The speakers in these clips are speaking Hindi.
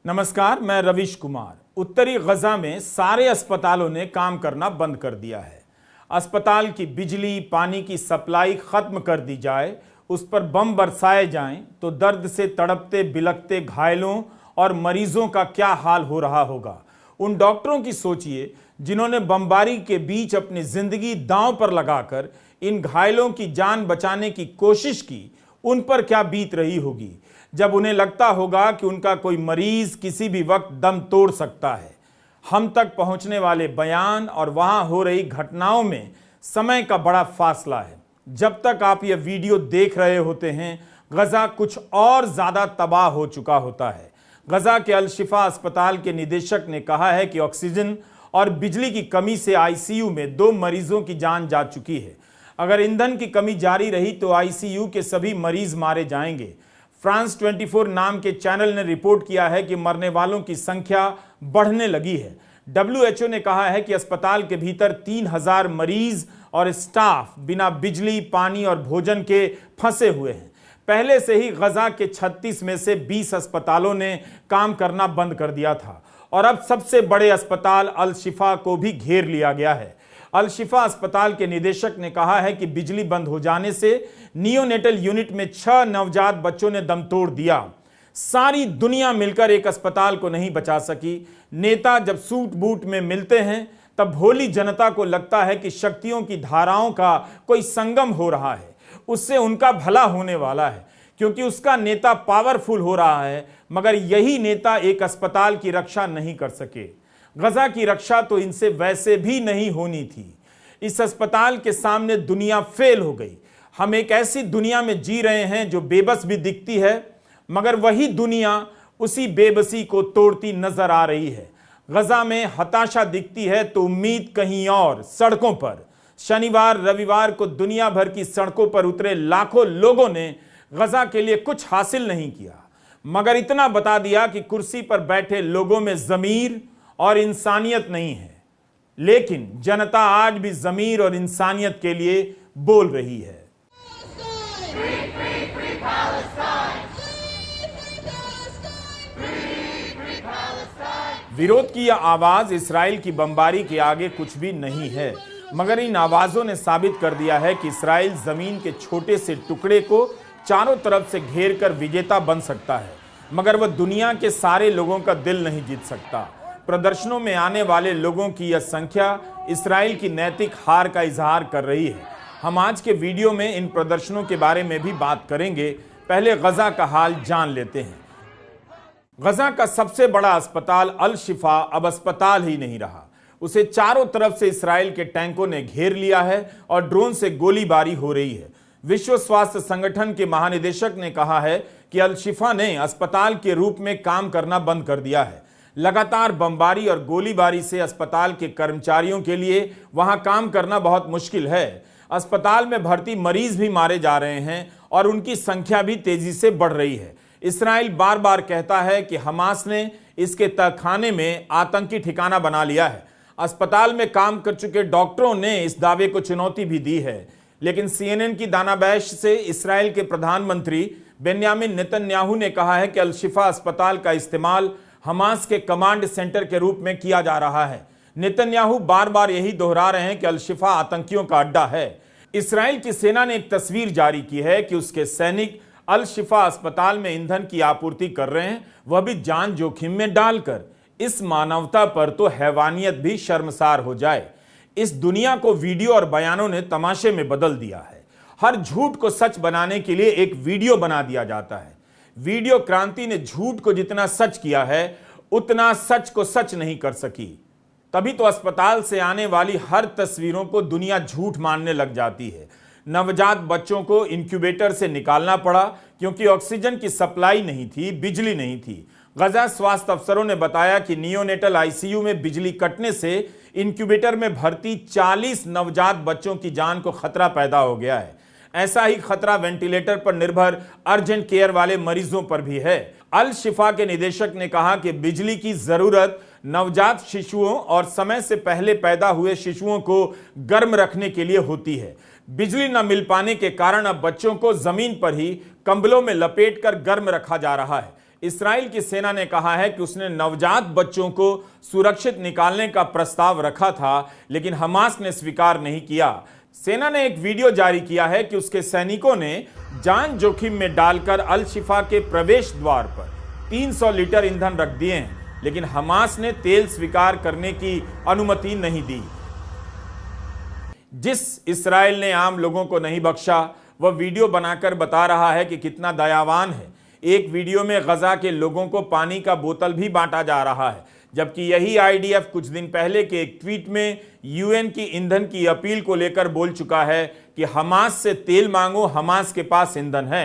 नमस्कार, मैं रवीश कुमार। उत्तरी गजा में सारे अस्पतालों ने काम करना बंद कर दिया है। अस्पताल की बिजली पानी की सप्लाई खत्म कर दी जाए, उस पर बम बरसाए जाएं तो दर्द से तड़पते बिलखते घायलों और मरीजों का क्या हाल हो रहा होगा। उन डॉक्टरों की सोचिए जिन्होंने बमबारी के बीच अपनी जिंदगी दांव पर लगाकर इन घायलों की जान बचाने की कोशिश की, उन पर क्या बीत रही होगी जब उन्हें लगता होगा कि उनका कोई मरीज किसी भी वक्त दम तोड़ सकता है। हम तक पहुंचने वाले बयान और वहां हो रही घटनाओं में समय का बड़ा फासला है। जब तक आप यह वीडियो देख रहे होते हैं, गजा कुछ और ज्यादा तबाह हो चुका होता है। गजा के अल शिफा अस्पताल के निदेशक ने कहा है कि ऑक्सीजन और बिजली की कमी से आईसीयू में 2 मरीजों की जान जा चुकी है। अगर ईंधन की कमी जारी रही तो आईसीयू के सभी मरीज मारे जाएंगे। फ्रांस 24 नाम के चैनल ने रिपोर्ट किया है कि मरने वालों की संख्या बढ़ने लगी है। WHO ने कहा है कि अस्पताल के भीतर 3000 मरीज और स्टाफ बिना बिजली पानी और भोजन के फंसे हुए हैं। पहले से ही गजा के 36 में से 20 अस्पतालों ने काम करना बंद कर दिया था और अब सबसे बड़े अस्पताल अल शिफा को भी घेर लिया गया है। अल शिफा अस्पताल के निदेशक ने कहा है कि बिजली बंद हो जाने से नियोनेटल यूनिट में 6 नवजात बच्चों ने दम तोड़ दिया। सारी दुनिया मिलकर एक अस्पताल को नहीं बचा सकी। नेता जब सूट बूट में मिलते हैं तब भोली जनता को लगता है कि शक्तियों की धाराओं का कोई संगम हो रहा है, उससे उनका भला होने वाला है क्योंकि उसका नेता पावरफुल हो रहा है। मगर यही नेता एक अस्पताल की रक्षा नहीं कर सके। गजा की रक्षा तो इनसे वैसे भी नहीं होनी थी। इस अस्पताल के सामने दुनिया फेल हो गई। हम एक ऐसी दुनिया में जी रहे हैं जो बेबस भी दिखती है, मगर वही दुनिया उसी बेबसी को तोड़ती नजर आ रही है। गजा में हताशा दिखती है तो उम्मीद कहीं और, सड़कों पर। शनिवार रविवार को दुनिया भर की सड़कों पर उतरे लाखों लोगों ने गजा के लिए कुछ हासिल नहीं किया, मगर इतना बता दिया कि कुर्सी पर बैठे लोगों में ज़मीर और इंसानियत नहीं है। लेकिन जनता आज भी ज़मीर और इंसानियत के लिए बोल रही है। विरोध की यह आवाज इस्राएल की बमबारी के आगे कुछ भी नहीं है, मगर इन आवाजों ने साबित कर दिया है कि इस्राएल जमीन के छोटे से टुकड़े को चारों तरफ से घेर कर विजेता बन सकता है, मगर वह दुनिया के सारे लोगों का दिल नहीं जीत सकता। प्रदर्शनों में आने वाले लोगों की यह संख्या इस्राएल की नैतिक हार का इजहार कर रही है। हम आज के वीडियो में इन प्रदर्शनों के बारे में भी बात करेंगे। पहले गजा का हाल जान लेते हैं। गजा का सबसे बड़ा अस्पताल अल शिफा अब अस्पताल ही नहीं रहा। उसे चारों तरफ से इस्राएल के टैंकों ने घेर लिया है और ड्रोन से गोलीबारी हो रही है। विश्व स्वास्थ्य संगठन के महानिदेशक ने कहा है कि अल शिफा ने अस्पताल के रूप में काम करना बंद कर दिया है। लगातार बमबारी और गोलीबारी से अस्पताल के कर्मचारियों के लिए वहां काम करना बहुत मुश्किल है। अस्पताल में भर्ती मरीज भी मारे जा रहे हैं और उनकी संख्या भी तेजी से बढ़ रही है। इस्राएल बार बार कहता है कि हमास ने इसके तहखाने में आतंकी ठिकाना बना लिया है। अस्पताल में काम कर चुके डॉक्टरों ने इस दावे को चुनौती भी दी है, लेकिन CNN की दानाबैश से इस्राएल के प्रधानमंत्री बेन्यामिन नेतन्याहू ने कहा है कि अल शिफा अस्पताल का इस्तेमाल हमास के कमांड सेंटर के रूप में किया जा रहा है। नेतन्याहू बार बार यही दोहरा रहे हैं कि अल शिफा आतंकियों का अड्डा है। इस्राएल की सेना ने एक तस्वीर जारी की है कि उसके सैनिक अल शिफा अस्पताल में ईंधन की आपूर्ति कर रहे हैं, वह भी जान जोखिम में डालकर। इस मानवता पर तो हैवानियत भी शर्मसार हो जाए। इस दुनिया को वीडियो और बयानों ने तमाशे में बदल दिया है। हर झूठ को सच बनाने के लिए एक वीडियो बना दिया जाता है। वीडियो क्रांति ने झूठ को जितना सच किया है, उतना सच को सच नहीं कर सकी। तभी तो अस्पताल से आने वाली हर तस्वीरों को दुनिया झूठ मानने लग जाती है। नवजात बच्चों को इंक्यूबेटर से निकालना पड़ा क्योंकि ऑक्सीजन की सप्लाई नहीं थी, बिजली नहीं थी। गजा स्वास्थ्य अफसरों ने बताया कि नियोनेटल आईसीयू में बिजली कटने से इंक्यूबेटर में भर्ती 40 नवजात बच्चों की जान को खतरा पैदा हो गया है। ऐसा ही खतरा वेंटिलेटर पर निर्भर अर्जेंट केयर वाले मरीजों पर भी है। अल शिफा के निदेशक ने कहा कि बिजली की जरूरत नवजात शिशुओं और समय से पहले पैदा हुए शिशुओं को गर्म रखने के लिए होती है। बिजली न मिल पाने के कारण अब बच्चों को जमीन पर ही कंबलों में लपेटकर गर्म रखा जा रहा है। इस्राएल की सेना ने कहा है कि उसने नवजात बच्चों को सुरक्षित निकालने का प्रस्ताव रखा था, लेकिन हमास ने स्वीकार नहीं किया। सेना ने एक वीडियो जारी किया है कि उसके सैनिकों ने जान जोखिम में डालकर अल शिफा के प्रवेश द्वार पर 300 लीटर ईंधन रख दिए हैं, लेकिन हमास ने तेल स्वीकार करने की अनुमति नहीं दी। जिस इस्राएल ने आम लोगों को नहीं बख्शा, वह वीडियो बनाकर बता रहा है कि कितना दयावान है। एक वीडियो में गजा के लोगों को पानी का बोतल भी बांटा जा रहा है, जबकि यही आईडीएफ कुछ दिन पहले के एक ट्वीट में यूएन की ईंधन की अपील को लेकर बोल चुका है कि हमास से तेल मांगो, हमास के पास ईंधन है।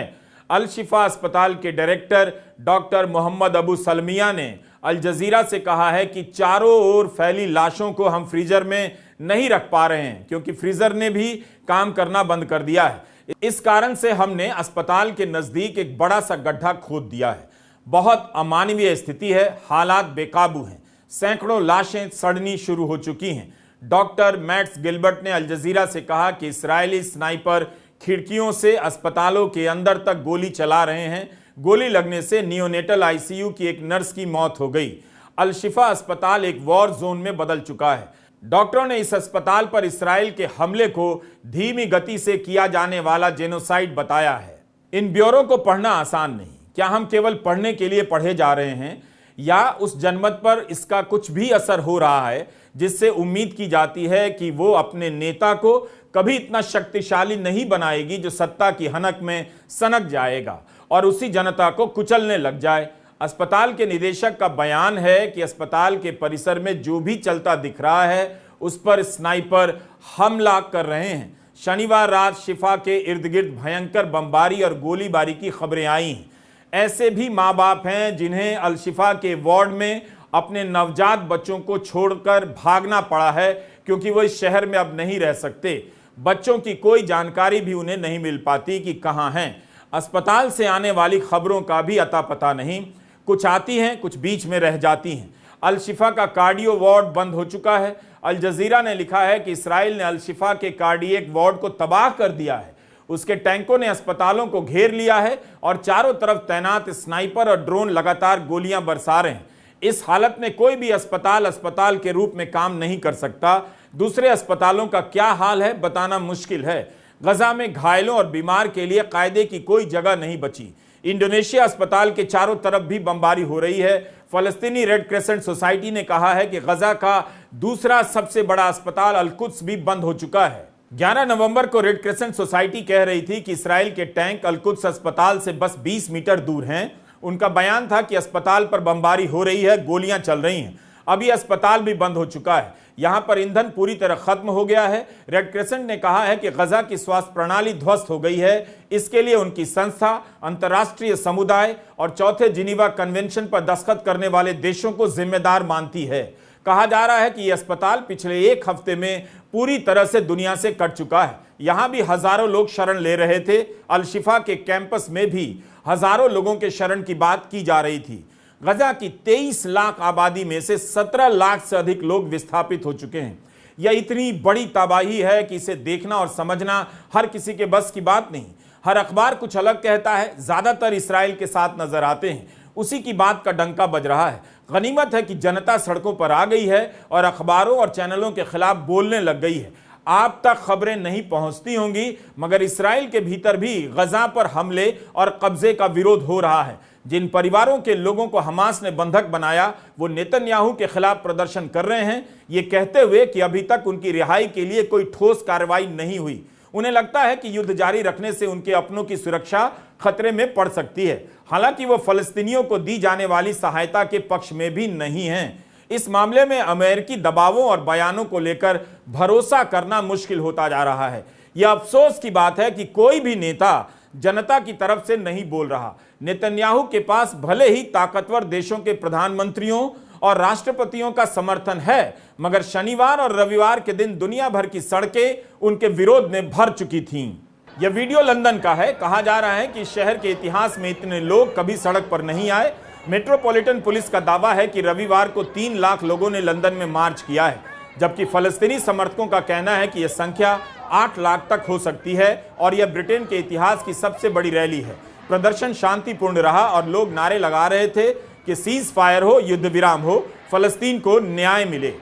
अल शिफा अस्पताल के डायरेक्टर डॉक्टर मोहम्मद अबू सलमिया ने अल जजीरा से कहा है कि चारों ओर फैली लाशों को हम फ्रीजर में नहीं रख पा रहे हैं, क्योंकि फ्रीजर ने भी काम करना बंद कर दिया है। इस कारण से हमने अस्पताल के नजदीक एक बड़ा सा गड्ढा खोद दिया है। बहुत अमानवीय स्थिति है, हालात बेकाबू हैं, सैकड़ों लाशें सड़नी शुरू हो चुकी हैं। डॉक्टर मैट्स गिलबर्ट ने अल जजीरा से कहा कि इस्राएली स्नाइपर खिड़कियों से अस्पतालों के अंदर तक गोली चला रहे हैं। गोली लगने से नियोनेटल आईसीयू की एक नर्स की मौत हो गई। अल शिफा अस्पताल एक वॉर जोन में बदल चुका है। डॉक्टरों ने इस अस्पताल पर इस्राएल के हमले को धीमी गति से किया जाने वाला जेनोसाइड बताया है। इन ब्यौरों को पढ़ना आसान नहीं। क्या हम केवल पढ़ने के लिए पढ़े जा रहे हैं, या उस जनमत पर इसका कुछ भी असर हो रहा है जिससे उम्मीद की जाती है कि वो अपने नेता को कभी इतना शक्तिशाली नहीं बनाएगी जो सत्ता की हनक में सनक जाएगा और उसी जनता को कुचलने लग जाए। अस्पताल के निदेशक का बयान है कि अस्पताल के परिसर में जो भी चलता दिख रहा है उस पर स्नाइपर हमला कर रहे हैं। शनिवार रात शिफा के इर्द गिर्द भयंकर बमबारी और गोलीबारी की खबरें आई हैं। ऐसे भी माँ बाप हैं जिन्हें अल शिफा के वार्ड में अपने नवजात बच्चों को छोड़कर भागना पड़ा है, क्योंकि वो इस शहर में अब नहीं रह सकते। बच्चों की कोई जानकारी भी उन्हें नहीं मिल पाती कि कहाँ हैं। अस्पताल से आने वाली खबरों का भी अता पता नहीं, कुछ आती हैं, कुछ बीच में रह जाती हैं। अल शिफा का कार्डियो वार्ड बंद हो चुका है। अल जजीरा ने लिखा है कि इस्राएल ने अल शिफा के कार्डियक वार्ड को तबाह कर दिया है। उसके टैंकों ने अस्पतालों को घेर लिया है और चारों तरफ तैनात स्नाइपर और ड्रोन लगातार गोलियां बरसा रहे हैं। इस हालत में कोई भी अस्पताल के रूप में काम नहीं कर सकता। दूसरे अस्पतालों का क्या हाल है बताना मुश्किल है। गजा में घायलों और बीमार के लिए कायदे की कोई जगह नहीं बची। इंडोनेशिया अस्पताल के चारों तरफ भी बमबारी हो रही है। फलस्तीनी रेड क्रेसेंट सोसाइटी ने कहा है कि गजा का दूसरा सबसे बड़ा अस्पताल अल कुद्स भी बंद हो चुका है। 11 नवंबर को रेड क्रेसेंट सोसाइटी कह रही थी कि इस्राएल के टैंक अल कुद्स अस्पताल से बस 20 मीटर दूर हैं। उनका बयान था कि अस्पताल पर बमबारी हो रही है, गोलियां चल रही हैं। अभी अस्पताल भी बंद हो चुका है। यहां पर ईंधन पूरी तरह खत्म हो गया है। रेड क्रेसेंट ने कहा है कि गजा की स्वास्थ्य प्रणाली ध्वस्त हो गई है। इसके लिए उनकी संस्था अंतर्राष्ट्रीय समुदाय और चौथे जिनीवा कन्वेंशन पर दस्तखत करने वाले देशों को जिम्मेदार मानती है। कहा जा रहा है कि यह अस्पताल पिछले एक हफ्ते में पूरी तरह से दुनिया से कट चुका है। यहां भी हजारों लोग शरण ले रहे थे। अल शिफा के कैंपस में भी हजारों लोगों के शरण की बात की जा रही थी। गजा की 23 लाख आबादी में से 17 लाख से अधिक लोग विस्थापित हो चुके हैं। यह इतनी बड़ी तबाही है कि इसे देखना और समझना हर किसी के बस की बात नहीं। हर अखबार कुछ अलग कहता है। ज्यादातर इस्राएल के साथ नजर आते हैं। उसी की बात का डंका बज रहा है। गनीमत है कि जनता सड़कों पर आ गई है और अखबारों और चैनलों के खिलाफ बोलने लग गई है। आप तक खबरें नहीं पहुंचती होंगी, मगर इस्राएल के भीतर भी गजा पर हमले और कब्जे का विरोध हो रहा है। जिन परिवारों के लोगों को हमास ने बंधक बनाया, वो नेतन्याहू के खिलाफ प्रदर्शन कर रहे हैं, ये कहते हुए कि अभी तक उनकी रिहाई के लिए कोई ठोस कार्रवाई नहीं हुई। उन्हें लगता है कि युद्ध जारी रखने से उनके अपनों की सुरक्षा खतरे में पड़ सकती है। हालांकि वो फलस्तीनियों को दी जाने वाली सहायता के पक्ष में भी नहीं हैं। इस मामले में अमेरिकी दबावों और बयानों को लेकर भरोसा करना मुश्किल होता जा रहा है। यह अफसोस की बात है कि कोई भी नेता जनता की तरफ से नहीं बोल रहा। नेतन्याहू के पास भले ही ताकतवर देशों के प्रधानमंत्रियों और राष्ट्रपतियों का समर्थन है, मगर शनिवार और रविवार के दिन दुनिया भर की सड़कें उनके विरोध में भर चुकी थीं। यह वीडियो लंदन का है। कहा जा रहा है कि शहर के इतिहास में इतने लोग कभी सड़क पर नहीं आए। मेट्रोपॉलिटन पुलिस का दावा है कि रविवार को 3 लाख लोगों ने लंदन में मार्च किया है, जबकि फलस्तीनी समर्थकों का कहना है कि यह संख्या 8 लाख तक हो सकती है और यह ब्रिटेन के इतिहास की सबसे बड़ी रैली है। प्रदर्शन शांतिपूर्ण रहा और लोग नारे लगा रहे थे कि सीज फायर हो, युद्ध विराम हो, फलस्तीन को न्याय मिले।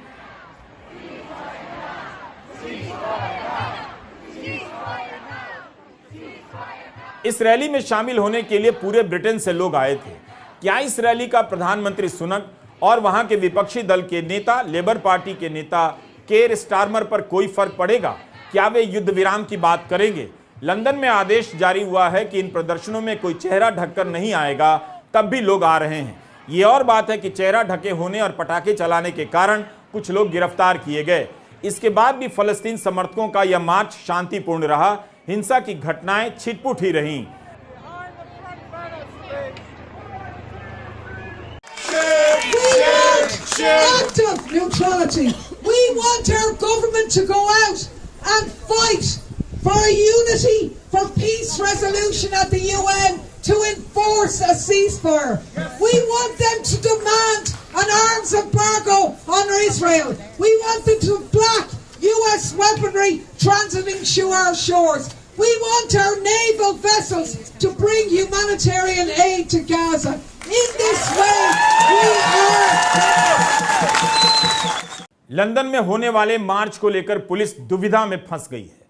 इस रैली में शामिल होने के लिए पूरे ब्रिटेन से लोग आए थे। क्या इस रैली का प्रधानमंत्री सुनक और वहां के विपक्षी दल के नेता, लेबर पार्टी के नेता केर स्टारमर पर कोई फर्क पड़ेगा? क्या वे युद्ध विराम की बात करेंगे? लंदन में आदेश जारी हुआ है कि इन प्रदर्शनों में कोई चेहरा ढककर नहीं आएगा, तब भी लोग आ रहे हैं। ये और बात है कि चेहरा ढके होने और पटाखे चलाने के कारण कुछ लोग गिरफ्तार किए गए। इसके बाद भी फलस्तीन समर्थकों का यह मार्च शांतिपूर्ण रहा। हिंसा की घटनाएं छिटपुट ही रहीं। Act of neutrality. We want our government to go out and fight for a unity, for peace resolution at the UN to enforce a ceasefire. We want them to demand an arms embargo on Israel. We want them to block US weaponry transiting our shores. We want our naval vessels to bring humanitarian aid to Gaza. In this way, we are. London में होने वाले मार्च को लेकर पुलिस दुविधा में फंस गई है।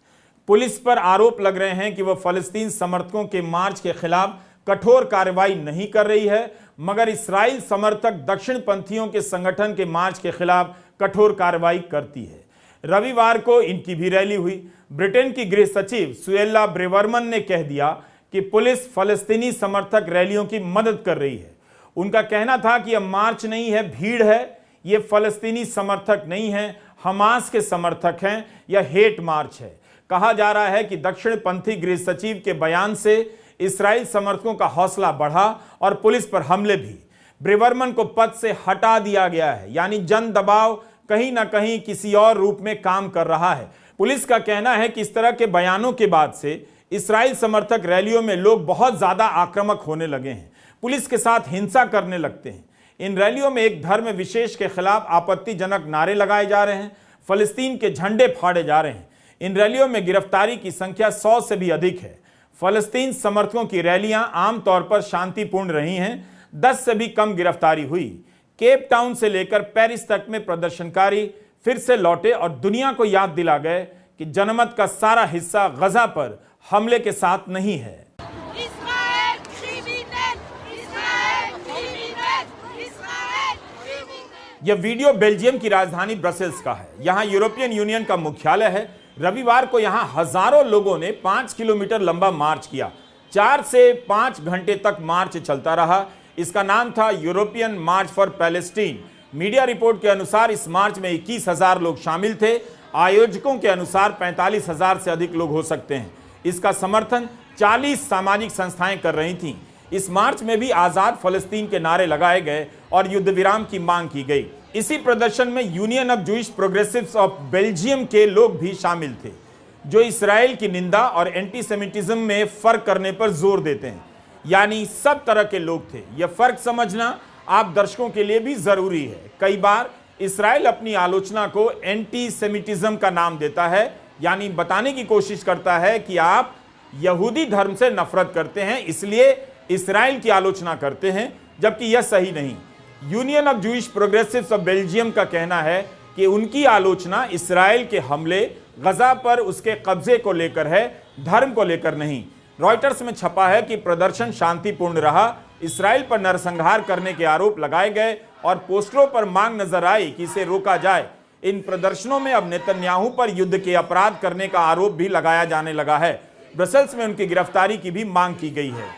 पुलिस पर आरोप लग रहे हैं कि वह फलस्तीन समर्थकों के मार्च के खिलाफ कठोर कार्रवाई नहीं कर रही है, मगर इस्राइल समर्थक दक्षिण पंथियों के संगठन के मार्च के खिलाफ कठोर कार्रवाई करती है। रविवार को इनकी भी रैली हुई। ब्रिटेन की गृह सचिव सुएला ब्रेवरमन ने कह दिया कि पुलिस फलस्तीनी समर्थक रैलियों की मदद कर रही है। उनका कहना था कि यह मार्च नहीं है, भीड़ है, ये फलस्तीनी समर्थक नहीं हैं, हमास के समर्थक हैं, यह हेट मार्च है। कहा जा रहा है कि दक्षिण पंथी गृह सचिव के बयान से इस्राइल समर्थकों का हौसला बढ़ा और पुलिस पर हमले भी। ब्रेवरमन को पद से हटा दिया गया है, यानी जन दबाव कहीं ना कहीं किसी और रूप में काम कर रहा है। पुलिस का कहना है कि इस तरह के बयानों के बाद से इस्राइल समर्थक रैलियों में लोग बहुत ज्यादा आक्रामक होने लगे हैं, पुलिस के साथ हिंसा करने लगते हैं। इन रैलियों में एक धर्म विशेष के खिलाफ आपत्तिजनक नारे लगाए जा रहे हैं, फलस्तीन के झंडे फाड़े जा रहे हैं। इन रैलियों में गिरफ्तारी की संख्या 100 से भी अधिक है। फलस्तीन समर्थकों की रैलियां आमतौर पर शांतिपूर्ण रही हैं, 10 से भी कम गिरफ्तारी हुई। केप टाउन से लेकर पेरिस तक में प्रदर्शनकारी फिर से लौटे और दुनिया को याद दिला गए कि जनमत का सारा हिस्सा गजा पर हमले के साथ नहीं है। यह वीडियो बेल्जियम की राजधानी ब्रसेल्स का है। यहां यूरोपियन यूनियन का मुख्यालय है। रविवार को यहां हजारों लोगों ने 5 किलोमीटर लंबा मार्च किया। 4 से 5 घंटे तक मार्च चलता रहा। इसका नाम था European March for Palestine. Media report के अनुसार इस मार्च में 21,000 लोग शामिल थे। आयोजकों के अनुसार 45,000 से अधिक लोग हो सकते हैं। इसका समर्थन 40 सामाजिक संस्थाएं कर रही थीं। इस मार्च में भी आजाद फलस्तीन के नारे लगाए गए और युद्ध विराम की मांग की गई। इसी प्रदर्शन में union of Jewish progressives of Belgium के लोग भी शामिल थे, जो इसराइल की निंदा और एंटीसेमिटिज्म में फर्क करने पर जोर देते हैं। यानी सब तरह के लोग थे। यह फर्क समझना आप दर्शकों के लिए भी जरूरी है। कई बार इसराइल अपनी आलोचना को एंटीसेमिटिज्म का नाम देता है, यानी बताने की कोशिश करता है कि आप यहूदी धर्म से नफरत करते हैं, इसलिए इसराइल की आलोचना करते हैं, जबकि यह सही नहीं। Union of Jewish progressives of Belgium का कहना है कि उनकी आलोचना इसराइल के हमले, गजा पर उसके कब्जे को लेकर है, धर्म को लेकर नहीं। रॉयटर्स में छपा है कि प्रदर्शन शांतिपूर्ण रहा। इसराइल पर नरसंहार करने के आरोप लगाए गए और पोस्टरों पर मांग नजर आई कि इसे रोका जाए। इन प्रदर्शनों में अब नेतन्याहू पर युद्ध के अपराध करने का आरोप भी लगाया जाने लगा है। ब्रसेल्स में उनकी गिरफ्तारी की भी मांग की गई है।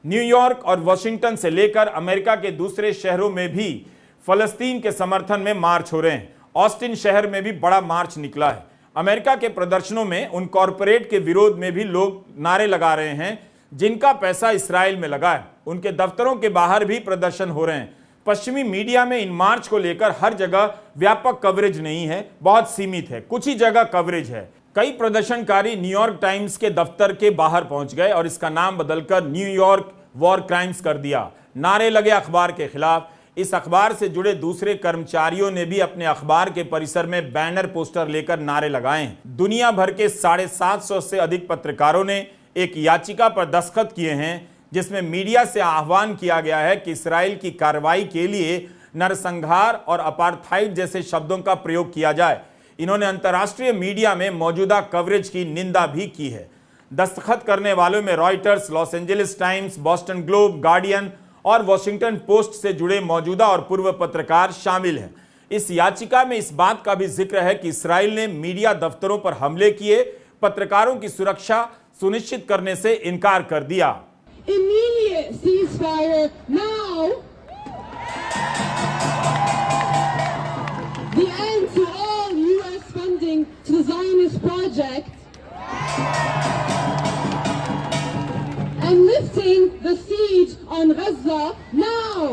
न्यूयॉर्क और वॉशिंगटन से लेकर अमेरिका के दूसरे शहरों में भी फलस्तीन के समर्थन में मार्च हो रहे हैं। ऑस्टिन शहर में भी बड़ा मार्च निकला है। अमेरिका के प्रदर्शनों में उन कॉरपोरेट के विरोध में भी लोग नारे लगा रहे हैं जिनका पैसा इसराइल में लगा है। उनके दफ्तरों के बाहर भी प्रदर्शन हो रहे हैं। पश्चिमी मीडिया में इन मार्च को लेकर हर जगह व्यापक कवरेज नहीं है, बहुत सीमित है, कुछ ही जगह कवरेज है। कई प्रदर्शनकारी न्यूयॉर्क टाइम्स के दफ्तर के बाहर पहुंच गए और इसका नाम बदलकर न्यूयॉर्क वॉर क्राइम्स कर दिया। नारे लगे अखबार के खिलाफ। इस अखबार से जुड़े दूसरे कर्मचारियों ने भी अपने अखबार के परिसर में बैनर पोस्टर लेकर नारे लगाए हैं। दुनिया भर के 750 से अधिक पत्रकारों ने एक याचिका पर दस्तखत किए हैं जिसमें मीडिया से आह्वान किया गया है कि इस्राएल की कार्रवाई के लिए नरसंहार और अपार्थाइड जैसे शब्दों का प्रयोग किया जाए। इन्होंने अंतर्राष्ट्रीय मीडिया में मौजूदा कवरेज की निंदा भी की है। दस्तखत करने वालों में Reuters, Los Angeles times, Boston globe, guardian और वॉशिंगटन पोस्ट से जुड़े मौजूदा और पूर्व पत्रकार शामिल हैं। इस याचिका में इस बात का भी जिक्र है कि इस्राएल ने मीडिया दफ्तरों पर हमले किए, पत्रकारों की सुरक्षा सुनिश्चित करने से इनकार कर दिया। Immediate ceasefire now. The end to all U.S. funding to the Zionist project. And lifting the siege on Gaza now.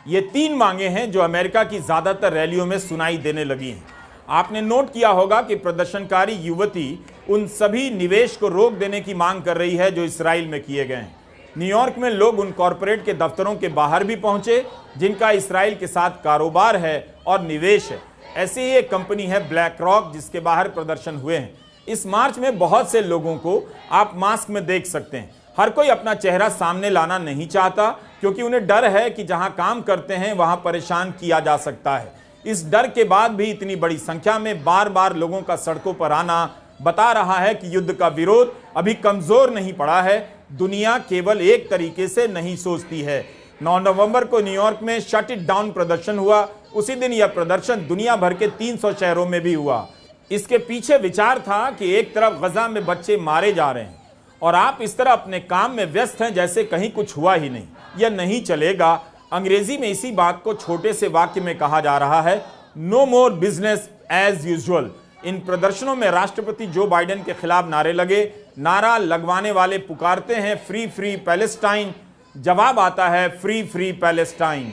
ये 3 मांगे हैं जो अमेरिका की ज्यादातर रैलियों में सुनाई देने लगी हैं। आपने नोट किया होगा कि प्रदर्शनकारी युवती उन सभी निवेश को रोक देने की मांग कर रही है जो इस्राएल में किए गए हैं। न्यूयॉर्क में लोग उन कॉरपोरेट के दफ्तरों के बाहर भी पहुंचे जिनका इस्राएल के साथ कारोबार है और निवेश है। ऐसी ही एक कंपनी है ब्लैक रॉक जिसके बाहर प्रदर्शन हुए हैं। इस मार्च में बहुत से लोगों को आप मास्क में देख सकते हैं। हर कोई अपना चेहरा सामने लाना नहीं चाहता क्योंकि उन्हें डर है कि जहां काम करते हैं वहां परेशान किया जा सकता है। इस डर के बाद भी इतनी बड़ी संख्या में बार बार लोगों का सड़कों पर आना बता रहा है कि युद्ध का विरोध अभी कमजोर नहीं पड़ा है। दुनिया केवल एक तरीके से नहीं सोचती है। 9 नवंबर को न्यूयॉर्क में शट इट डाउन प्रदर्शन हुआ। उसी दिन यह प्रदर्शन दुनिया भर के 300 शहरों में भी हुआ। इसके पीछे विचार था कि एक तरफ गजा में बच्चे मारे जा रहे हैं और आप इस तरह अपने काम में व्यस्त हैं जैसे कहीं कुछ हुआ ही नहीं। यह नहीं चलेगा। अंग्रेजी में इसी बात को छोटे से वाक्य में कहा जा रहा है, no more business as usual. इन प्रदर्शनों में राष्ट्रपति जो बाइडेन के खिलाफ नारे लगे। नारा लगवाने वाले पुकारते हैं फ्री फ्री पैलेस्टाइन। जवाब आता है फ्री फ्री पैलेस्टाइन।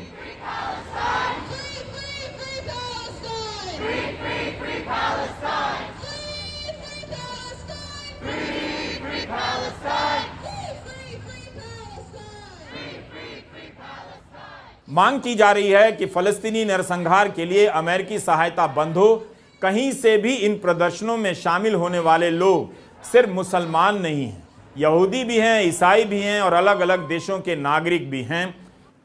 मांग की जा रही है कि फलस्तीनी नरसंहार के लिए अमेरिकी सहायता बंद हो। कहीं से भी इन प्रदर्शनों में शामिल होने वाले लोग सिर्फ मुसलमान नहीं हैं, यहूदी भी हैं, ईसाई भी हैं और अलग अलग देशों के नागरिक भी हैं।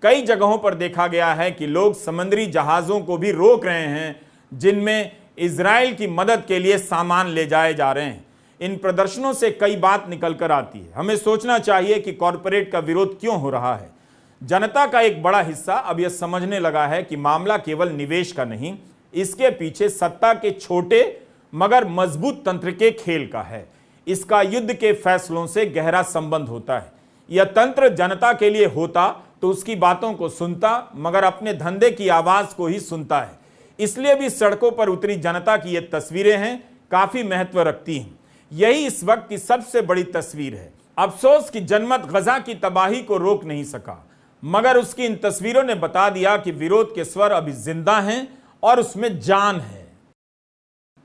कई जगहों पर देखा गया है कि लोग समुद्री जहाज़ों को भी रोक रहे हैं जिनमें इजराइल की मदद के लिए सामान ले जाए जा रहे हैं। इन प्रदर्शनों से कई बात निकल कर आती है। हमें सोचना चाहिए कि कॉरपोरेट का विरोध क्यों हो रहा है। जनता का एक बड़ा हिस्सा अब यह समझने लगा है कि मामला केवल निवेश का नहीं, इसके पीछे सत्ता के छोटे मगर मजबूत तंत्र के खेल का है। इसका युद्ध के फैसलों से गहरा संबंध होता है। यह तंत्र जनता के लिए होता तो उसकी बातों को सुनता, मगर अपने धंधे की आवाज को ही सुनता है। इसलिए भी सड़कों पर उतरी जनता की ये तस्वीरें हैं, काफी महत्व रखती हैं। यही इस वक्त की सबसे बड़ी तस्वीर है। अफसोस कि जनमत गजा की तबाही को रोक नहीं सका, मगर उसकी इन तस्वीरों ने बता दिया कि विरोध के स्वर अभी जिंदा हैं और उसमें जान है।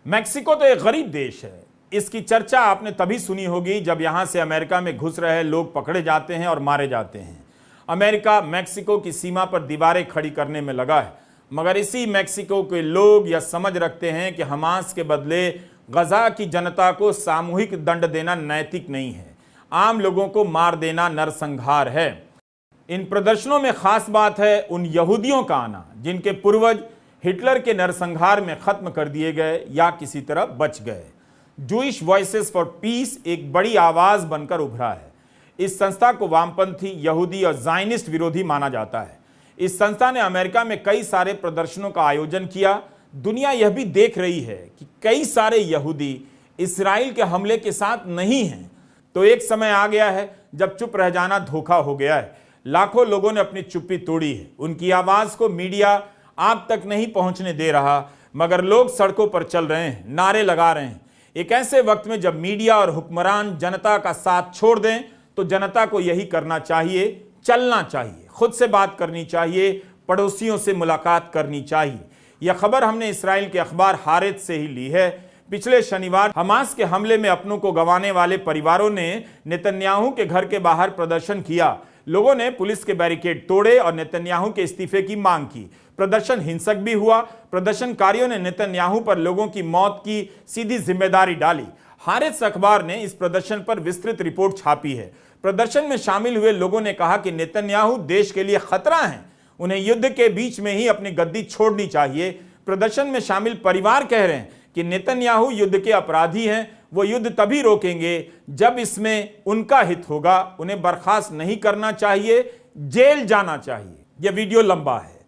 मैक्सिको तो एक गरीब देश है। इसकी चर्चा आपने तभी सुनी होगी जब यहां से अमेरिका में घुस रहे लोग पकड़े जाते हैं और मारे जाते हैं। अमेरिका मैक्सिको की सीमा पर दीवारें खड़ी करने में लगा है, मगर इसी मैक्सिको के लोग यह समझ रखते हैं कि हमास के बदले गजा की जनता को सामूहिक दंड देना नैतिक नहीं है, आम लोगों को मार देना नरसंहार है। इन प्रदर्शनों में खास बात है उन यहूदियों का आना जिनके पूर्वज हिटलर के नरसंहार में खत्म कर दिए गए या किसी तरह बच गए। जूइश वॉइसेस फॉर पीस एक बड़ी आवाज बनकर उभरा है। इस संस्था को वामपंथी, यहूदी और ज़ायनिस्ट विरोधी माना जाता है। इस संस्था ने अमेरिका में कई सारे प्रदर्शनों का आयोजन किया। दुनिया यह भी देख रही है कि कई सारे यहूदी इस्राएल के हमले के साथ नहीं हैं। तो एक समय आ गया है जब चुप रह जाना धोखा हो गया है। लाखों लोगों ने अपनी चुप्पी तोड़ी है। उनकी आवाज को मीडिया आप तक नहीं पहुंचने दे रहा, मगर लोग सड़कों पर चल रहे हैं, नारे लगा रहे हैं। एक ऐसे वक्त में जब मीडिया और हुक्मरान जनता का साथ छोड़ दें तो जनता को यही करना चाहिए, चलना चाहिए, खुद से बात करनी चाहिए, पड़ोसियों से मुलाकात करनी चाहिए। यह खबर हमने इस्राएल के अखबार हारेत से ही ली है। पिछले शनिवार हमास के हमले में अपनों को गंवाने वाले परिवारों ने नेतन्याहू के घर के बाहर प्रदर्शन किया। लोगों ने पुलिस के बैरिकेड तोड़े और नेतन्याहू के इस्तीफे की मांग की। प्रदर्शन हिंसक भी हुआ। प्रदर्शनकारियों ने नेतन्याहू पर लोगों की मौत की सीधी जिम्मेदारी डाली। हारेस अखबार ने इस प्रदर्शन पर विस्तृत रिपोर्ट छापी है। प्रदर्शन में शामिल हुए लोगों ने कहा कि नेतन्याहू देश के लिए खतरा हैं, उन्हें युद्ध के बीच में ही अपनी गद्दी छोड़नी चाहिए। प्रदर्शन में शामिल परिवार कह रहे हैं कि नेतन्याहू युद्ध के अपराधी हैं, वो युद्ध तभी रोकेंगे जब इसमें उनका हित होगा, उन्हें बर्खास्त नहीं करना चाहिए, जेल जाना चाहिए। यह वीडियो लंबा है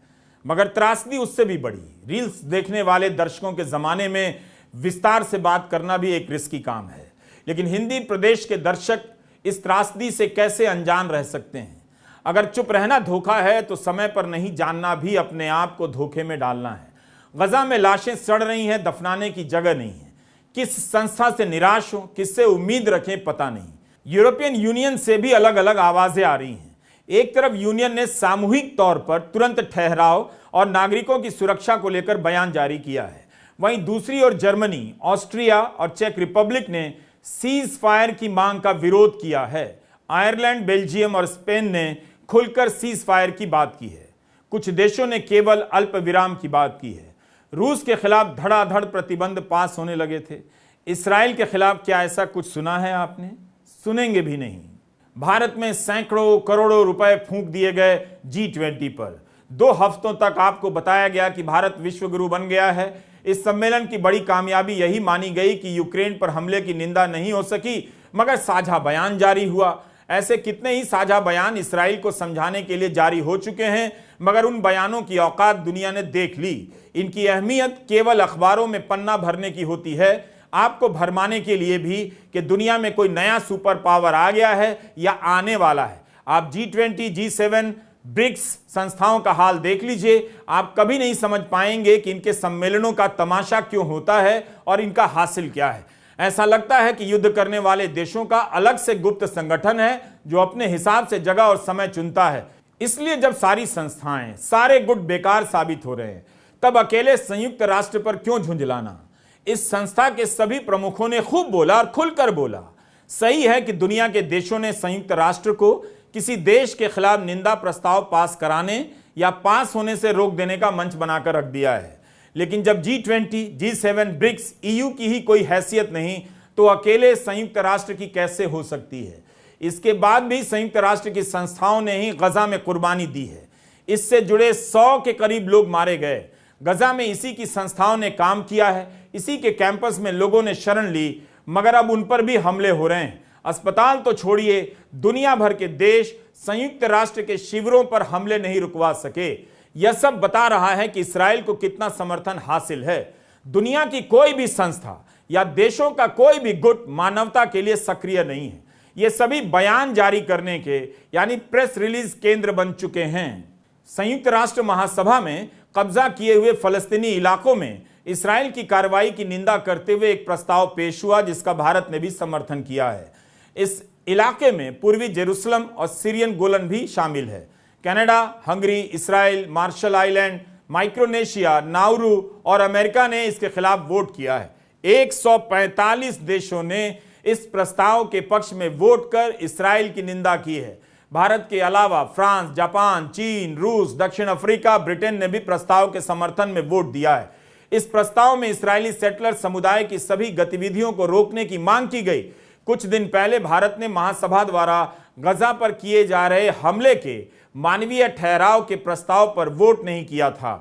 मगर त्रासदी उससे भी बड़ी। रील्स देखने वाले दर्शकों के जमाने में विस्तार से बात करना भी एक रिस्की काम है, लेकिन हिंदी प्रदेश के दर्शक इस त्रासदी से कैसे अनजान रह सकते हैं। अगर चुप रहना धोखा है तो समय पर नहीं जानना भी अपने आप को धोखे में डालना है। गजा में लाशें सड़ रही हैं, दफनाने की जगह नहीं है। किस संस्था से निराश हो, किससे उम्मीद रखें, पता नहीं। यूरोपियन यूनियन से भी अलग अलग आवाजें आ रही हैं। एक तरफ यूनियन ने सामूहिक तौर पर तुरंत ठहराव और नागरिकों की सुरक्षा को लेकर बयान जारी किया है, वहीं दूसरी ओर जर्मनी, ऑस्ट्रिया और चेक रिपब्लिक ने सीज फायर की मांग का विरोध किया है। आयरलैंड, बेल्जियम और स्पेन ने खुलकर सीज फायर की बात की है। कुछ देशों ने केवल अल्प विराम की बात की है। रूस के खिलाफ धड़ाधड़ प्रतिबंध पास होने लगे थे। इसराइल के खिलाफ क्या ऐसा कुछ सुना है आपने? सुनेंगे भी नहीं। भारत में सैकड़ों करोड़ों रुपए फूंक दिए गए G20 पर। 2 हफ्तों तक आपको बताया गया कि भारत विश्व गुरु बन गया है। इस सम्मेलन की बड़ी कामयाबी यही मानी गई कि यूक्रेन पर हमले की निंदा नहीं हो सकी, मगर साझा बयान जारी हुआ। ऐसे कितने ही साझा बयान इसराइल को समझाने के लिए जारी हो चुके हैं, मगर उन बयानों की औकात दुनिया ने देख ली। इनकी अहमियत केवल अखबारों में पन्ना भरने की होती है, आपको भरमाने के लिए भी कि दुनिया में कोई नया सुपर पावर आ गया है या आने वाला है। आप G20, G7, ब्रिक्स संस्थाओं का हाल देख लीजिए। आप कभी नहीं समझ पाएंगे कि इनके सम्मेलनों का तमाशा क्यों होता है और इनका हासिल क्या है। ऐसा लगता है कि युद्ध करने वाले देशों का अलग से गुप्त संगठन है जो अपने हिसाब से जगह और समय चुनता है। इसलिए जब सारी संस्थाएं, सारे गुट बेकार साबित हो रहे हैं, तब अकेले संयुक्त राष्ट्र पर क्यों झुंझलाना? इस संस्था के सभी प्रमुखों ने खूब बोला और खुलकर बोला। सही है कि दुनिया के देशों ने संयुक्त राष्ट्र को किसी देश के खिलाफ निंदा प्रस्ताव पास कराने या पास होने से रोक देने का मंच बनाकर रख दिया है, लेकिन जब G20, G7, ब्रिक्स, EU की ही कोई हैसियत नहीं तो अकेले संयुक्त राष्ट्र की कैसे हो सकती है? इसके बाद भी संयुक्त राष्ट्र की संस्थाओं ने ही गजा में कुर्बानी दी है। इससे जुड़े 100 के करीब लोग मारे गए। गजा में इसी की संस्थाओं ने काम किया है, इसी के कैंपस में लोगों ने शरण ली, मगर अब उन पर भी हमले हो रहे हैं। अस्पताल तो छोड़िए, दुनिया भर के देश संयुक्त राष्ट्र के शिविरों पर हमले नहीं रुकवा सके। यह सब बता रहा है कि इसराइल को कितना समर्थन हासिल है। दुनिया की कोई भी संस्था या देशों का कोई भी गुट मानवता के लिए सक्रिय नहीं है। ये सभी बयान जारी करने के यानी प्रेस रिलीज केंद्र बन चुके हैं। संयुक्त राष्ट्र महासभा में कब्जा किए हुए फलस्तीनी इलाकों में इसराइल की कार्रवाई की निंदा करते हुए एक प्रस्ताव पेश हुआ जिसका भारत ने भी समर्थन किया है। इस इलाके में पूर्वी जेरूसलम और सीरियन गोलन भी शामिल है। Canada, Hungary, Israel, Marshall Island, Micronesia, Nauru और अमेरिका ने इसके खिलाफ वोट किया है। 145 देशों ने इस प्रस्ताव के पक्ष में वोट कर इसराइल की निंदा की है। भारत के अलावा फ्रांस, जापान, चीन, रूस, दक्षिण अफ्रीका, ब्रिटेन ने भी प्रस्ताव के समर्थन में वोट दिया है। इस प्रस्ताव में इस्राएली सेटलर समुदाय की सभी गतिविधियों को रोकने की मांग की गई। कुछ दिन पहले भारत ने महासभा द्वारा गजा पर किए जा रहे हमले के मानवीय ठहराव के प्रस्ताव पर वोट नहीं किया था।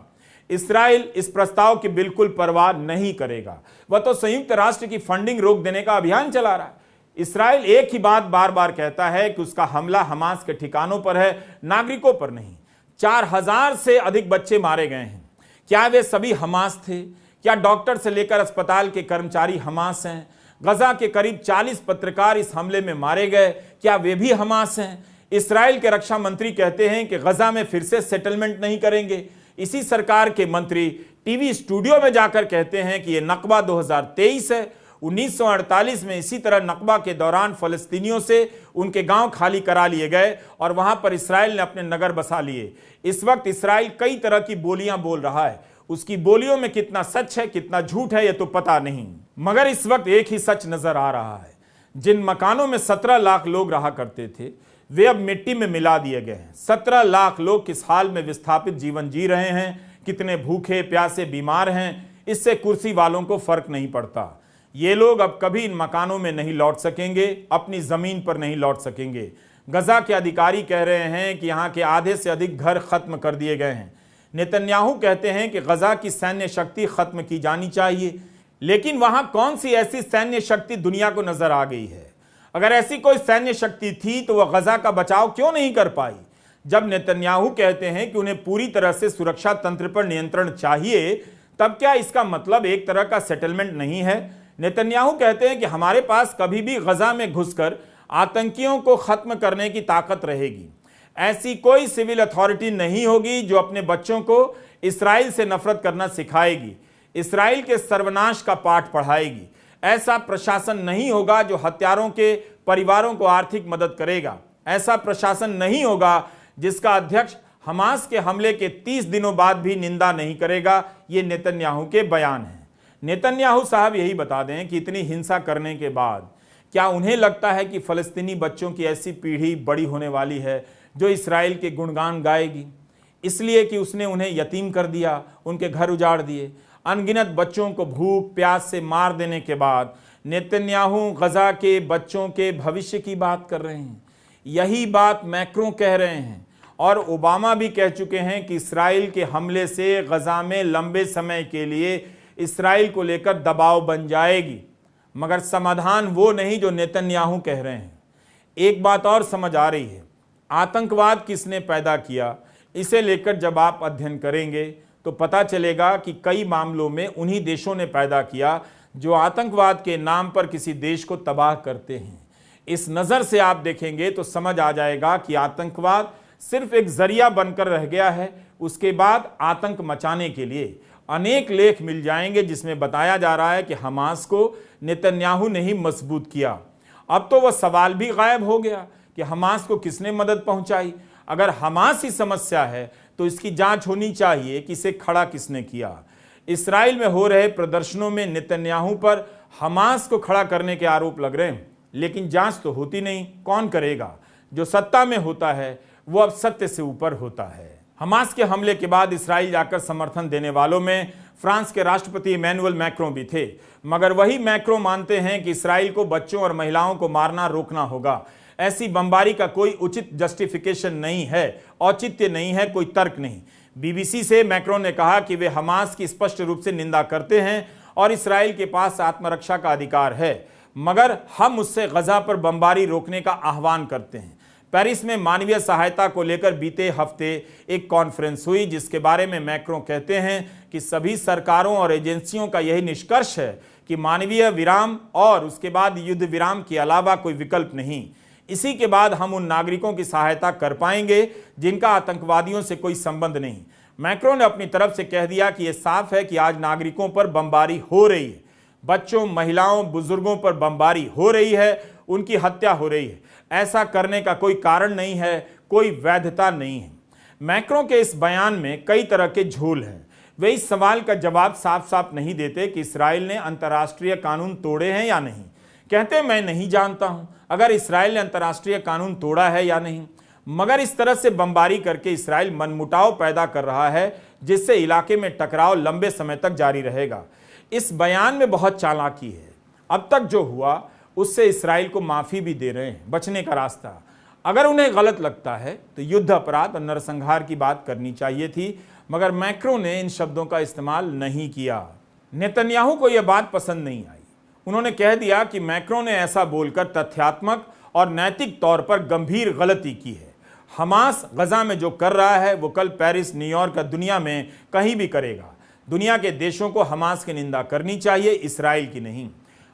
इसराइल इस प्रस्ताव की बिल्कुल परवाह नहीं करेगा। वह तो संयुक्त राष्ट्र की फंडिंग रोक देने का अभियान चला रहा है। इसराइल एक ही बात बार बार कहता है कि उसका हमला हमास के ठिकानों पर है, नागरिकों पर नहीं। 4000 से अधिक बच्चे मारे गए हैं। क्या वे सभी हमास थे? क्या डॉक्टर से लेकर अस्पताल के कर्मचारी हमास हैं? गजा के करीब 40 पत्रकार इस हमले में मारे गए, क्या वे भी हमास हैं? इसराइल के रक्षा मंत्री कहते हैं कि गजा में फिर से सेटलमेंट नहीं करेंगे। इसी सरकार के मंत्री टीवी स्टूडियो में जाकर कहते हैं कि यह नकबा 2023 है। 1948 में इसी तरह नकबा के दौरान फलस्तीनियों से उनके गांव खाली करा लिए गए और वहां पर इसराइल ने अपने नगर बसा लिए। इस वक्त इसराइल कई तरह की बोलियां बोल रहा है। उसकी बोलियों में कितना सच है, कितना झूठ है, यह तो पता नहीं, मगर इस वक्त एक ही सच नजर आ रहा है। जिन मकानों में 17 लाख लोग रहा करते थे, वे अब मिट्टी में मिला दिए गए हैं। 17 लाख लोग किस हाल में विस्थापित जीवन जी रहे हैं, कितने भूखे प्यासे बीमार हैं, इससे कुर्सी वालों को फर्क नहीं पड़ता। ये लोग अब कभी इन मकानों में नहीं लौट सकेंगे, अपनी जमीन पर नहीं लौट सकेंगे। गजा के अधिकारी कह रहे हैं कि यहाँ के आधे से अधिक घर खत्म कर दिए गए हैं। नेतन्याहू कहते हैं कि गजा की सैन्य शक्ति खत्म की जानी चाहिए, लेकिन वहां कौन सी ऐसी सैन्य शक्ति दुनिया को नजर आ गई है? अगर ऐसी कोई सैन्य शक्ति थी तो वह गजा का बचाव क्यों नहीं कर पाई? जब नेतन्याहू कहते हैं कि उन्हें पूरी तरह से सुरक्षा तंत्र पर नियंत्रण चाहिए, तब क्या इसका मतलब एक तरह का सेटलमेंट नहीं है? नेतन्याहू कहते हैं कि हमारे पास कभी भी गजा में घुसकर आतंकियों को खत्म करने की ताकत रहेगी। ऐसी कोई सिविल अथॉरिटी नहीं होगी जो अपने बच्चों को इस्राइल से नफरत करना सिखाएगी, इस्राइल के सर्वनाश का पाठ पढ़ाएगी। ऐसा प्रशासन नहीं होगा जो हत्यारों के परिवारों को आर्थिक मदद करेगा। ऐसा प्रशासन नहीं होगा जिसका अध्यक्ष हमास के हमले के 30 दिनों बाद भी निंदा नहीं करेगा। ये नेतन्याहू के बयान हैं। नेतन्याहू साहब यही बता दें कि इतनी हिंसा करने के बाद क्या उन्हें लगता है कि फलस्तीनी बच्चों की ऐसी पीढ़ी बड़ी होने वाली है जो इस्राइल के गुणगान गाएगी, इसलिए कि उसने उन्हें यतीम कर दिया, उनके घर उजाड़ दिए। अनगिनत बच्चों को भूख प्यास से मार देने के बाद नेतन्याहू गजा के बच्चों के भविष्य की बात कर रहे हैं। यही बात मैक्रों कह रहे हैं और ओबामा भी कह चुके हैं कि इस्राइल के हमले से गजा में लंबे समय के लिए इस्राइल को लेकर दबाव बन जाएगी। मगर समाधान वो नहीं जो नेतन्याहू कह रहे हैं। एक बात और समझ आ रही है, आतंकवाद किसने पैदा किया, इसे लेकर जब आप अध्ययन करेंगे तो पता चलेगा कि कई मामलों में उन्हीं देशों ने पैदा किया जो आतंकवाद के नाम पर किसी देश को तबाह करते हैं। इस नज़र से आप देखेंगे तो समझ आ जाएगा कि आतंकवाद सिर्फ एक जरिया बनकर रह गया है। उसके बाद आतंक मचाने के लिए अनेक लेख मिल जाएंगे जिसमें बताया जा रहा है कि हमास को नेतन्याहू ने ही मजबूत किया। अब तो वह सवाल भी गायब हो गया कि हमास को किसने मदद पहुंचाई। अगर हमास ही समस्या है तो इसकी जांच होनी चाहिए कि इसे खड़ा किसने किया। इस्राइल में हो रहे प्रदर्शनों में नेतन्याहू पर हमास को खड़ा करने के आरोप लग रहे हैं, लेकिन जांच तो होती नहीं। कौन करेगा? जो सत्ता में होता है वो अब सत्य से ऊपर होता है। हमास के हमले के बाद इस्राइल जाकर समर्थन देने वालों में फ्रांस के राष्ट्रपति इमैनुअल मैक्रों भी थे, मगर वही मैक्रों मानते हैं कि इस्राइल को बच्चों और महिलाओं को मारना रोकना होगा। ऐसी बमबारी का कोई उचित जस्टिफिकेशन नहीं है, औचित्य नहीं है, कोई तर्क नहीं। बीबीसी से मैक्रों ने कहा कि वे हमास की स्पष्ट रूप से निंदा करते हैं और इस्राइल के पास आत्मरक्षा का अधिकार है, मगर हम उससे गजा पर बमबारी रोकने का आह्वान करते हैं। पेरिस में मानवीय सहायता को लेकर बीते हफ्ते एक कॉन्फ्रेंस हुई जिसके बारे में मैक्रों कहते हैं कि सभी सरकारों और एजेंसियों का यही निष्कर्ष है कि मानवीय विराम और उसके बाद युद्ध विराम के अलावा कोई विकल्प नहीं। इसी के बाद हम उन नागरिकों की सहायता कर पाएंगे जिनका आतंकवादियों से कोई संबंध नहीं। मैक्रों ने अपनी तरफ से कह दिया कि यह साफ है कि आज नागरिकों पर बमबारी हो रही है, बच्चों महिलाओं बुजुर्गों पर बमबारी हो रही है, उनकी हत्या हो रही है। ऐसा करने का कोई कारण नहीं है, कोई वैधता नहीं है। मैक्रों के इस बयान में कई तरह के झोल हैं। वे इस सवाल का जवाब साफ साफ नहीं देते कि इस्राइल ने अंतर्राष्ट्रीय कानून तोड़े हैं या नहीं। कहते मैं नहीं जानता हूं अगर इस्राइल ने अंतर्राष्ट्रीय कानून तोड़ा है या नहीं, मगर इस तरह से बमबारी करके इस्राइल मनमुटाव पैदा कर रहा है जिससे इलाके में टकराव लंबे समय तक जारी रहेगा। इस बयान में बहुत चालाकी है। अब तक जो हुआ उससे इस्राइल को माफी भी दे रहे हैं, बचने का रास्ता। अगर उन्हें गलत लगता है तो युद्ध अपराध और नरसंहार की बात करनी चाहिए थी, मगर मैक्रों ने इन शब्दों का इस्तेमाल नहीं किया। नेतन्याहू को यह बात पसंद नहीं आई। उन्होंने कह दिया कि मैक्रों ने ऐसा बोलकर तथ्यात्मक और नैतिक तौर पर गंभीर गलती की है। हमास गजा में जो कर रहा है वो कल पेरिस, न्यूयॉर्क या दुनिया में कहीं भी करेगा। दुनिया के देशों को हमास की निंदा करनी चाहिए, इस्राइल की नहीं।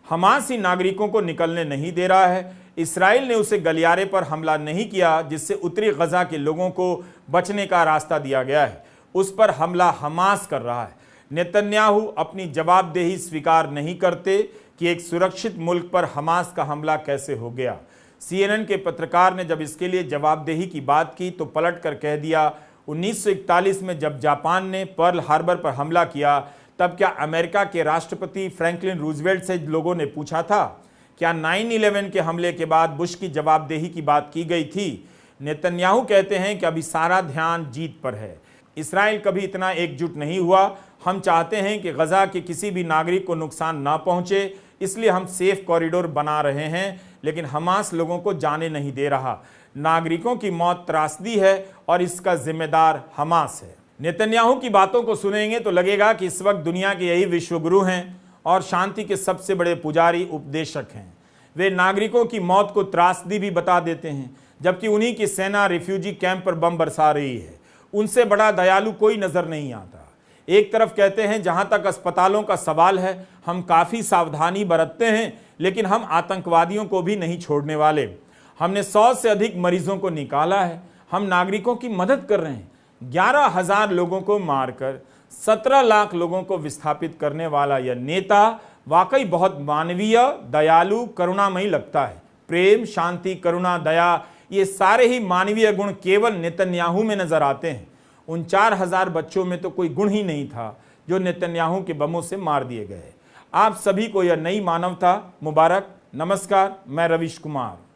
हमास ही नागरिकों को निकलने नहीं दे रहा है। इस्राइल ने उसे गलियारे पर हमला नहीं किया जिससे उत्तरी गजा के लोगों को बचने का रास्ता दिया गया है, उस पर हमला हमास कर रहा है। नेतन्याहू अपनी जवाबदेही स्वीकार नहीं करते कि एक सुरक्षित मुल्क पर हमास का हमला कैसे हो गया। CNN के पत्रकार ने जब इसके लिए जवाबदेही की बात की तो पलट कर कह दिया, 1941 में जब जापान ने पर्ल हार्बर पर हमला किया तब क्या अमेरिका के राष्ट्रपति फ्रैंकलिन रूजवेल्ट से लोगों ने पूछा था क्या 9/11 के हमले के बाद बुश की जवाबदेही की बात की गई थी? नेतन्याहू कहते हैं कि अभी सारा ध्यान जीत पर है। इसराइल कभी इतना एकजुट नहीं हुआ। हम चाहते हैं कि गजा के किसी भी नागरिक को नुकसान ना पहुंचे, इसलिए हम सेफ कॉरिडोर बना रहे हैं, लेकिन हमास लोगों को जाने नहीं दे रहा। नागरिकों की मौत त्रासदी है और इसका जिम्मेदार हमास है। नेतन्याहू की बातों को सुनेंगे तो लगेगा कि इस वक्त दुनिया के यही विश्वगुरु हैं और शांति के सबसे बड़े पुजारी उपदेशक हैं। वे नागरिकों की मौत को त्रासदी भी बता देते हैं, जबकि उन्हीं की सेना रिफ्यूजी कैंप पर बम बरसा रही है। उनसे बड़ा दयालु कोई नजर नहीं आता। एक तरफ कहते हैं जहां तक अस्पतालों का सवाल है हम काफी सावधानी बरतते हैं, लेकिन हम आतंकवादियों को भी नहीं छोड़ने वाले। हमने 100 से अधिक मरीजों को निकाला है। हम नागरिकों की मदद कर रहे हैं। 11,000 लोगों को मारकर 17 लाख लोगों को विस्थापित करने वाला यह नेता वाकई बहुत मानवीय, दयालु, करुणामयी लगता है। प्रेम, शांति, करुणा, दया, ये सारे ही मानवीय गुण केवल नेतन्याहू में नजर आते हैं। उन 4,000 बच्चों में तो कोई गुण ही नहीं था जो नेतन्याहू के बमों से मार दिए गए। आप सभी को यह नई मानवता मुबारक। नमस्कार, मैं रवीश कुमार।